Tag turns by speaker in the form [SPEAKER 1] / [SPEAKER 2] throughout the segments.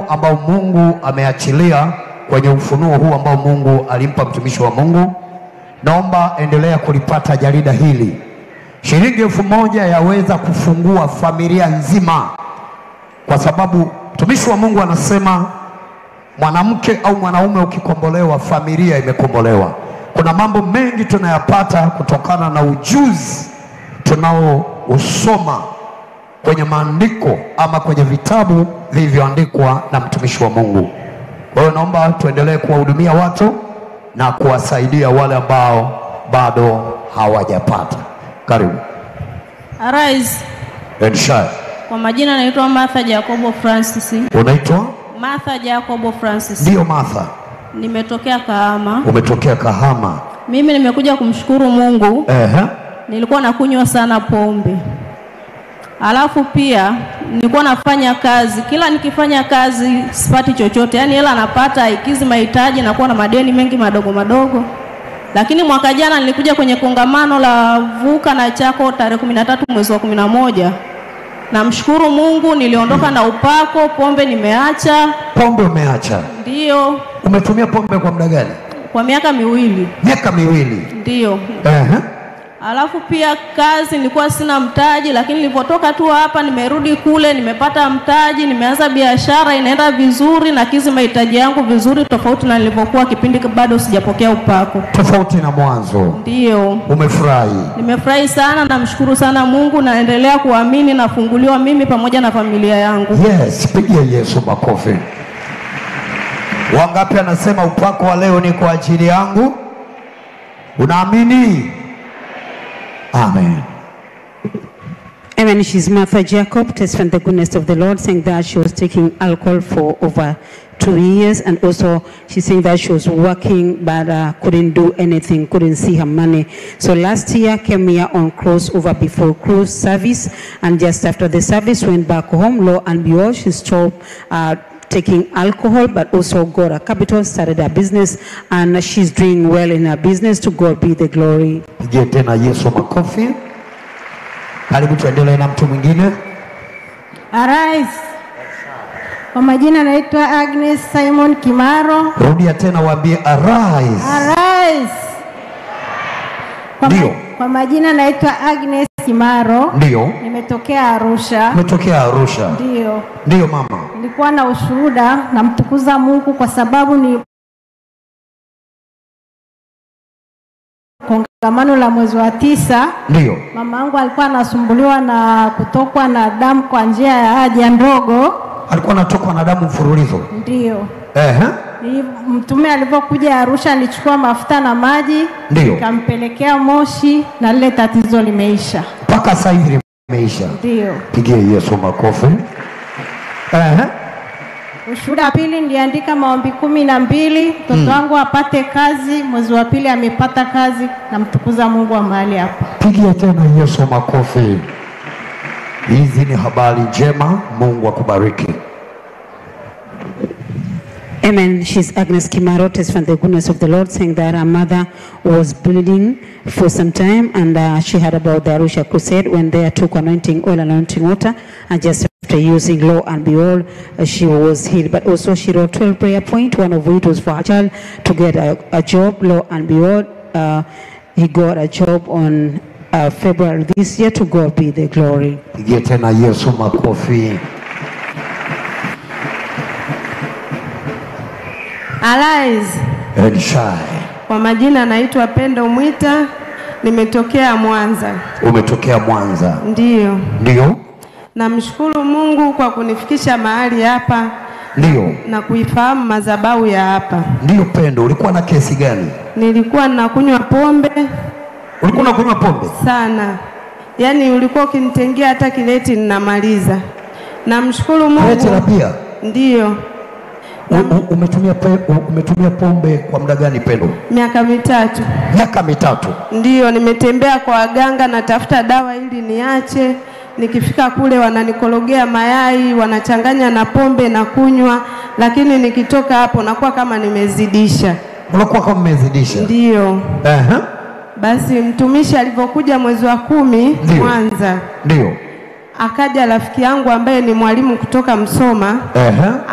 [SPEAKER 1] ambao Mungu ameachilia kwenye ufunuo huu ambao Mungu alimpa mtumishi wa Mungu. Naomba endelea kulipata jarida hili. Shilingi 1000 yaweza kufungua familia nzima, kwa sababu mtumishi wa Mungu anasema mwanamke au mwanaume ukikombolewa, familia imekombolewa. Kuna mambo mengi tunayapata kutokana na ujuzi tunaousoma kwenye maandiko ama kwenye vitabu vilivyoandikwa na mtumishi wa Mungu. Kwa hiyo naomba tuendelee kuwahudumia watu na kuwasaidia wale ambao bado hawajapata. Karibu.
[SPEAKER 2] Arise.
[SPEAKER 1] Enshai.
[SPEAKER 2] Kwa majina naitwa Martha Jacobo Francis.
[SPEAKER 1] Unaitwa?
[SPEAKER 2] Martha Jacobo Francis.
[SPEAKER 1] Ndio Martha.
[SPEAKER 2] Nimetokea Kahama.
[SPEAKER 1] Umetokea Kahama.
[SPEAKER 2] Mimi nimekuja kumshukuru Mungu. Nilikuwa nakunywa sana pombe. Alafu pia nilikuwa nafanya kazi. Kila nikifanya kazi sipati chochote. Yaani hela napata haikizi mahitaji, na kuwa na madeni mengi madogo madogo. Lakini mwaka jana nilikuja kwenye kongamano la Vuka na Chako tarehe 13 mwezi wa 11. Namshukuru Mungu niliondoka na upako, pombe nimeacha.
[SPEAKER 1] Pombe umeacha?
[SPEAKER 2] Ndio.
[SPEAKER 1] Umetumia pombe kwa muda gani?
[SPEAKER 2] Kwa miaka 2.
[SPEAKER 1] Miaka 2?
[SPEAKER 2] Ndio. Alafu pia kazi nilikuwa sina mtaji, lakini nilipotoka tu hapa nimerudi kule nimepata mtaji, nimeanza biashara inaenda vizuri na kizi mahitaji yangu vizuri, tofauti na nilipokuwa kipindi bado sijapokea upako.
[SPEAKER 1] Tofauti na mwanzo.
[SPEAKER 2] Ndio.
[SPEAKER 1] Umefurahi?
[SPEAKER 2] Nimefurahi sana, namshukuru sana Mungu, naendelea kuamini nafunguliwa mimi pamoja na familia yangu.
[SPEAKER 1] Yes, pigia Yesu makofi. Wangapi anasema upako wa leo ni kwa ajili yangu? Unaamini? Amen.
[SPEAKER 3] Amen. She's Martha Jacob, testifying the goodness of the Lord, saying that she was taking alcohol for over 2 years, and also she's saying that she was working but couldn't do anything, couldn't see her money. So last year came here on crossover before cruise service, and just after the service went back home. Lo and behold, she stopped taking alcohol, but also got a capital, started a business, and she's doing well in her business. To God be the glory.
[SPEAKER 1] Pigia tena Yesu makofi. Karibu tuendelee na mtu mwingine.
[SPEAKER 4] Arise. Kwa majina naitwa Agnes Simon Kimaro.
[SPEAKER 1] Rudia tena waambie arise.
[SPEAKER 4] Arise.
[SPEAKER 1] Ndio.
[SPEAKER 4] Kwa majina naitwa Agnes Kimaro.
[SPEAKER 1] Ndio.
[SPEAKER 4] Nimetokea Arusha.
[SPEAKER 1] Umetokea Arusha?
[SPEAKER 4] Ndio.
[SPEAKER 1] Ndio mama.
[SPEAKER 4] Nilikuwa na ushuhuda, namtukuza Mungu kwa sababu ni kongamano la mwezi wa 9.
[SPEAKER 1] Ndio.
[SPEAKER 4] Mama yangu alikuwa anasumbuliwa na kutokwa na damu kwa njia ya haja ndogo.
[SPEAKER 1] Alikuwa anatokwa na damu mfululizo?
[SPEAKER 4] Ndio. Mtume alipokuja Arusha alichukua mafuta na maji, nikampelekea Moshi na lile tatizo limeisha.
[SPEAKER 1] Mpaka sasa hivi limeisha?
[SPEAKER 4] Ndio.
[SPEAKER 1] Pigie Yesu makofi.
[SPEAKER 4] Ushuhuda pili, niliandika maombi 12, mtoto wangu apate kazi, mwezi wa 2 amepata kazi, namtukuza Mungu wa mahali hapa.
[SPEAKER 1] Pigie tena Yesu makofi. Hizi ni habari njema, Mungu akubariki.
[SPEAKER 3] Amen. She's Agnes Kimaro, testifying the goodness of the Lord, saying that her mother was bleeding for some time, and she heard about the Arusha crusade when they took anointing oil, anointing water, and just after using, lo and behold, she was healed. But also she wrote 12 prayer points, one of which was for her child to get a job. Lo and behold, he got a job on February this year. To God be the glory.
[SPEAKER 1] Pigie tena Yesu makofi.
[SPEAKER 2] Arise.
[SPEAKER 1] Enshai.
[SPEAKER 2] Kwa majina naitwa Pendo Mwita, nimetokea Mwanza.
[SPEAKER 1] Umetokea Mwanza?
[SPEAKER 2] Ndio.
[SPEAKER 1] Ndio.
[SPEAKER 2] Namshukuru Mungu kwa kunifikisha mahali hapa.
[SPEAKER 1] Ndio.
[SPEAKER 2] Na kuifahamu madhabahu ya hapa.
[SPEAKER 1] Ndio Pendo, ulikuwa na kesi gani?
[SPEAKER 2] Nilikuwa nakunywa pombe.
[SPEAKER 1] Ulikuwa unakunywa pombe?
[SPEAKER 2] Sana. Yaani ulikuwa ukinitengea hata kileti ninamaliza. Namshukuru Mungu.
[SPEAKER 1] Kileti pia?
[SPEAKER 2] Ndio.
[SPEAKER 1] Umetumia pombe kwa muda gani Pendo?
[SPEAKER 2] Miaka 3.
[SPEAKER 1] Miaka 3?
[SPEAKER 2] Ndio, nimetembea kwa waganga natafuta dawa ili niache. Nikifika kule wananikologea mayai, wanachanganya na pombe na kunywa, lakini nikitoka hapo nakuwa kama nimezidisha.
[SPEAKER 1] Unakuwa kama umezidisha?
[SPEAKER 2] Ndio. Basi mtumishi alipokuja mwezi wa 10 Mwanza.
[SPEAKER 1] Ndio.
[SPEAKER 4] akaja rafiki yangu ambaye ni mwalimu kutoka Msoma.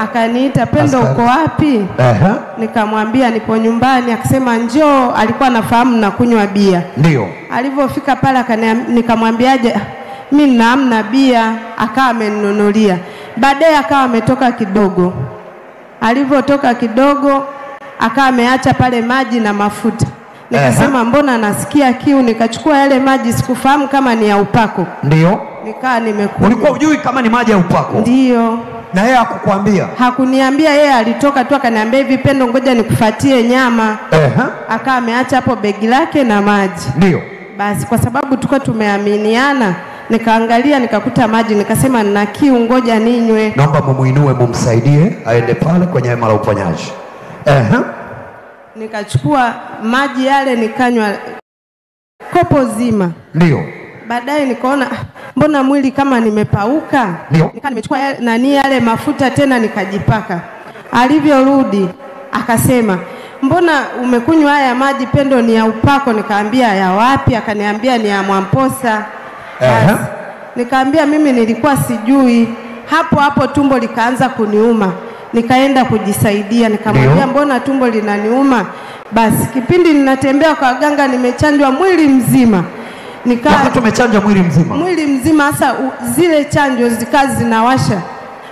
[SPEAKER 4] Akaniita, Pendo uko wapi? Nikamwambia nipo nyumbani. Akasema njoo, alikuwa anafahamu na kunywa bia.
[SPEAKER 1] Ndio.
[SPEAKER 4] Alipofika pale nikamwambiaje, mimi naamna bia, akawa ameninunulia. Baadaye akawa ametoka kidogo. Alipotoka kidogo akawa ameacha pale maji na mafuta. Nikasema mbona nasikia kiu, nikachukua yale maji, sikufahamu kama ni ya upako.
[SPEAKER 1] Ndio.
[SPEAKER 4] Nikaa nimekunywa.
[SPEAKER 1] Ulikuwa hujui kama ni maji ya upako?
[SPEAKER 4] Ndio.
[SPEAKER 1] Na yeye hakukwambia?
[SPEAKER 4] Hakuniambia, yeye alitoka tu akaniambia hivi, Pendo ngoja nikufuatie nyama. Akawa ameacha hapo begi lake na maji.
[SPEAKER 1] Ndio.
[SPEAKER 4] Basi kwa sababu tulikuwa tumeaminiana, nikaangalia nikakuta maji, nikasema nina kiu, ngoja ninywe.
[SPEAKER 1] Naomba mumuinue mumsaidie aende pale kwenye hema la uponyaji.
[SPEAKER 4] Nikachukua maji yale nikanywa kopo zima.
[SPEAKER 1] Ndio.
[SPEAKER 4] Baadaye nikaona mbona mwili kama nimepauka. Nika nimechukua yale mafuta tena nikajipaka. Alivyorudi akasema, mbona umekunywa haya maji, Pendo ni ya upako? Nikaambia ya wapi? Akaniambia ni ya Mwamposa. Nikaambia mimi nilikuwa sijui. Hapo tumbo likaanza kuniuma. Nikaenda kujisaidia, nikamwambia mbona tumbo linaniuma? Basi kipindi ninatembea kwa ganga nimechanjwa mwili mzima.
[SPEAKER 1] Wakati umechanjwa mwili mzima? Mwili mzima,
[SPEAKER 4] hasa zile chanjo zikazi zinawasha.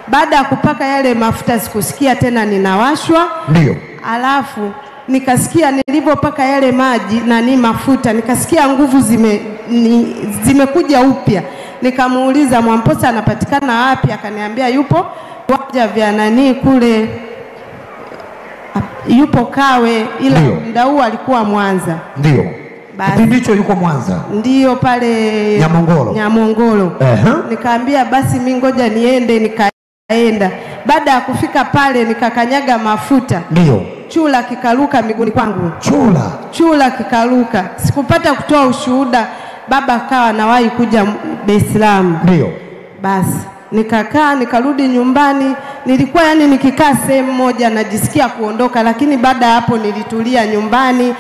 [SPEAKER 4] Baada ya kupaka yale mafuta sikusikia tena ninawashwa.
[SPEAKER 1] Ndio.
[SPEAKER 4] Alafu nikasikia nilipopaka yale maji na mafuta, nikasikia nguvu zimekuja upya. Nikamuuliza Mwamposa anapatikana wapi? Akaniambia yupo waja vya kule, yupo Kawe, ila muda huu alikuwa Mwanza.
[SPEAKER 1] Ndio. Kipindi hicho yuko Mwanza?
[SPEAKER 4] Ndio, pale Nyamongolo. Nikaambia basi mimi ngoja niende. Nikaenda. Baada ya kufika pale nikakanyaga mafuta.
[SPEAKER 1] Ndio.
[SPEAKER 4] Chula kikaruka miguuni kwangu.
[SPEAKER 1] Chula
[SPEAKER 4] kikaruka. Sikupata kutoa ushuhuda. Baba kawa nawahi kuja Dar es Salaam.
[SPEAKER 1] Ndio.
[SPEAKER 4] Basi nikakaa, nikarudi nyumbani. Nilikuwa nikikaa sehemu moja najisikia kuondoka, lakini baada hapo nilitulia nyumbani.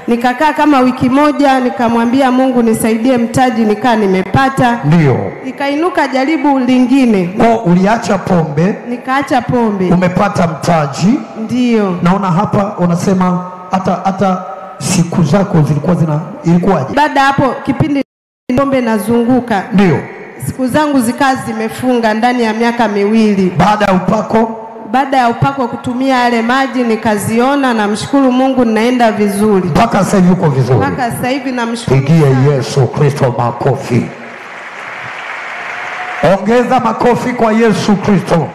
[SPEAKER 4] Nikakaa kama wiki moja, nikamwambia Mungu nisaidie mtaji, nikaa nimepata.
[SPEAKER 1] Ndio.
[SPEAKER 4] Nikainuka jaribu lingine.
[SPEAKER 1] Uliacha pombe?
[SPEAKER 4] Nikaacha pombe.
[SPEAKER 1] Umepata mtaji?
[SPEAKER 4] Ndio.
[SPEAKER 1] Naona hapa unasema hata siku zako ilikuwaje?
[SPEAKER 4] Baada hapo kipindi pombe nazunguka.
[SPEAKER 1] Ndio.
[SPEAKER 4] Siku zangu zikawa zimefunga ndani ya miaka 2.
[SPEAKER 1] Baada ya upako?
[SPEAKER 4] Baada ya upako kutumia yale maji nikaziona, na mshukuru Mungu naenda vizuri.
[SPEAKER 1] Mpaka sasa hivi uko vizuri?
[SPEAKER 4] Mpaka sasa hivi namshukuru.
[SPEAKER 1] Pigie Yesu Kristo makofi. Ongeza makofi kwa Yesu Kristo.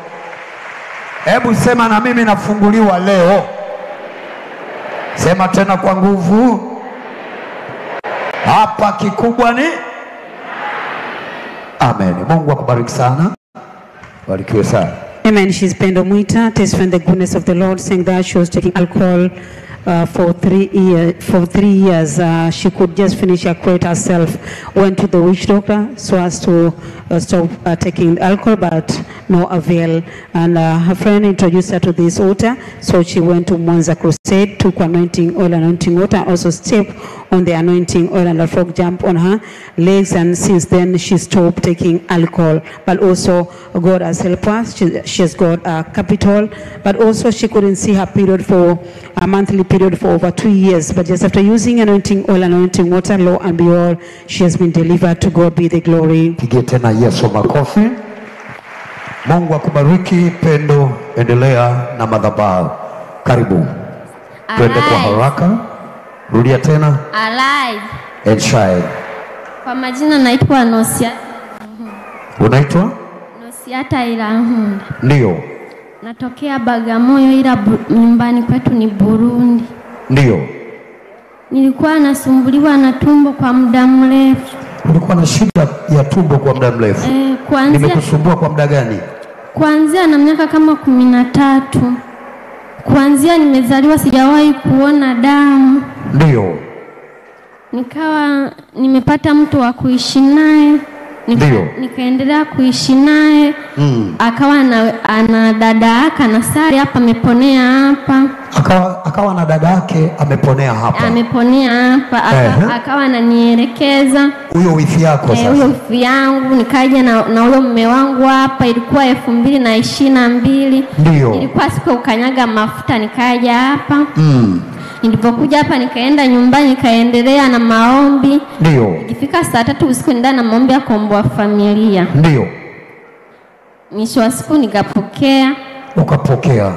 [SPEAKER 1] Hebu sema na mimi nafunguliwa leo. Sema tena kwa nguvu. Hapa kikubwa ni amen. Mungu akubariki sana. Barikiwe sana.
[SPEAKER 3] Amen. She's Pendo Mwita, testifying the goodness of the Lord, saying that she was taking alcohol for 3 years. She could just finish her crate herself. Went to the witch doctor so as to stop taking alcohol, but no avail. And her friend introduced her to this altar, so she went to Mwanza Crusade, took anointing oil, anointing water, also stepped on the anointing oil, and the frog jumped on her legs, and since then she stopped taking alcohol. But also God has helped her. She has got a capital, but also she couldn't see her period for a monthly period for over 2 years. But just after using anointing oil, anointing water, lo and behold, she has been delivered. To God be the glory.
[SPEAKER 1] Pigie tena Yesu makofi. Mungu akubariki. Pendo, endelea na madhabahu. Karibu. Twende kwa haraka. Rudia tena.
[SPEAKER 5] Alive.
[SPEAKER 1] And shine.
[SPEAKER 5] Kwa majina naitwa Nosiata.
[SPEAKER 1] Unaitwa?
[SPEAKER 5] Nosiata Irahunda.
[SPEAKER 1] Ndio.
[SPEAKER 5] Natokea Bagamoyo, ila nyumbani kwetu ni Burundi.
[SPEAKER 1] Ndio.
[SPEAKER 5] Nilikuwa nasumbuliwa na tumbo kwa muda mrefu.
[SPEAKER 1] Ulikuwa na shida ya tumbo kwa muda mrefu? Nimekusumbua kwa muda gani?
[SPEAKER 5] Kuanzia na miaka kama 13. Kuanzia nimezaliwa sijawahi kuona damu.
[SPEAKER 1] Ndio.
[SPEAKER 5] Nikawa nimepata mtu wa kuishi naye. Nikaendelea kuishi naye. Akawa ana dada yake anasali hapa, ameponea hapa.
[SPEAKER 1] Akawa na dada yake ameponea hapa.
[SPEAKER 5] Akawa ananielekeza.
[SPEAKER 1] Huyo wifi yako sasa?
[SPEAKER 5] Huyo wifi yangu. Nikaja na huyo mume wangu hapa, ilikuwa 2022.
[SPEAKER 1] Ndio.
[SPEAKER 5] Ilikuwa siku ukanyaga mafuta, nikaja hapa. Nilipokuja hapa nikaenda nyumbani nikaendelea na maombi.
[SPEAKER 1] Ndio.
[SPEAKER 5] Ikifika saa 3 usiku nenda na maombi ya kuomboa familia.
[SPEAKER 1] Ndio.
[SPEAKER 5] Mwisho wa siku nikapokea.
[SPEAKER 1] Ukapokea?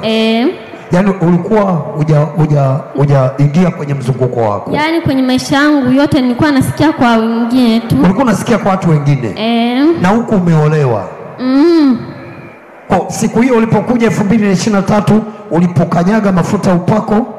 [SPEAKER 1] Yaani ulikuwa uja kwenye mzunguko wako?
[SPEAKER 5] Yaani kwenye maisha yangu yote nilikuwa nasikia kwa wengine tu.
[SPEAKER 1] Ulikuwa nasikia kwa watu wengine? Na huku umeolewa? Kwa siku hiyo ulipokuja 2023 ulipokanyaga mafuta upako?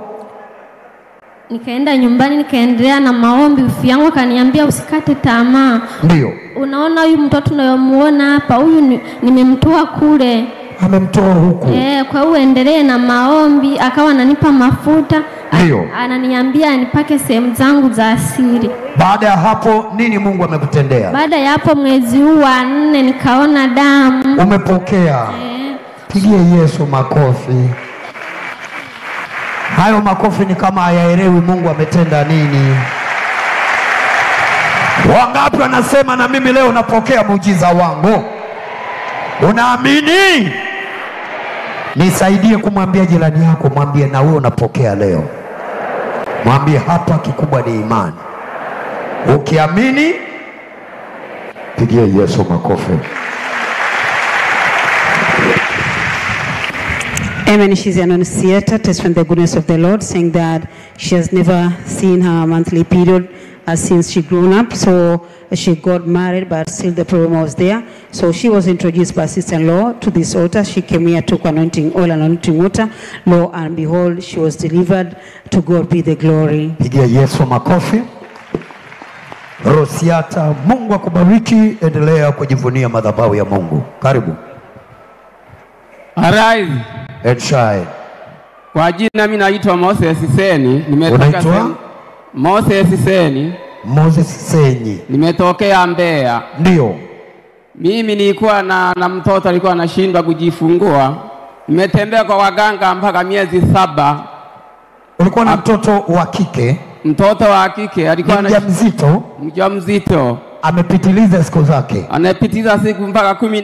[SPEAKER 5] Nikaenda nyumbani nikaendelea na maombi. Wifi yangu akaniambia usikate tamaa.
[SPEAKER 1] Ndio.
[SPEAKER 5] Unaona huyu mtoto unayomuona hapa, huyu nimemtoa kule.
[SPEAKER 1] Amemtoa huku?
[SPEAKER 5] Kwa hiyo endelee na maombi. Akawa ananipa mafuta.
[SPEAKER 1] Ndio.
[SPEAKER 5] Ananiambia nipake sehemu zangu za asili.
[SPEAKER 1] Baada ya hapo nini Mungu amekutendea?
[SPEAKER 5] Baada ya hapo mwezi huu wa 4 nikaona damu.
[SPEAKER 1] Umepokea? Pigie Yesu makofi. Hayo makofi ni kama hayaelewi Mungu ametenda nini. Wangapi wanasema na mimi leo napokea muujiza wangu? Unaamini? Nisaidie kumwambia jirani yako, mwambie na wewe unapokea leo. Mwambie hapa kikubwa ni imani. Ukiamini pigie Yesu makofi.
[SPEAKER 3] Amen. She's an annunciator, test from the goodness of the Lord, saying that she has never seen her monthly period since she grew up. So she got married, but still the problem was there. So she was introduced by sister-in-law to this altar. She came here, took anointing oil and anointing water. Lo and behold, she was delivered. To God be the glory.
[SPEAKER 1] Pigia Yesu makofi. Rosiata, Mungu akubariki, endelea kujivunia madhabahu ya Mungu. Karibu.
[SPEAKER 6] Arise.
[SPEAKER 1] Edshai.
[SPEAKER 6] Kwa jina mimi naitwa Moses Seni.
[SPEAKER 1] Unaitwa?
[SPEAKER 6] Moses Seni.
[SPEAKER 1] Moses Seni.
[SPEAKER 6] Nimetokea Mbeya.
[SPEAKER 1] Ndio.
[SPEAKER 6] Mimi nilikuwa na mtoto alikuwa anashindwa kujifungua. Nimetembea kwa waganga mpaka miezi 7.
[SPEAKER 1] Ulikuwa na mtoto wa kike?
[SPEAKER 6] Mtoto wa kike alikuwa
[SPEAKER 1] mjamzito.
[SPEAKER 6] Mjamzito.
[SPEAKER 1] Amepitiliza siku zake?
[SPEAKER 6] Anapitiliza siku mpaka 10.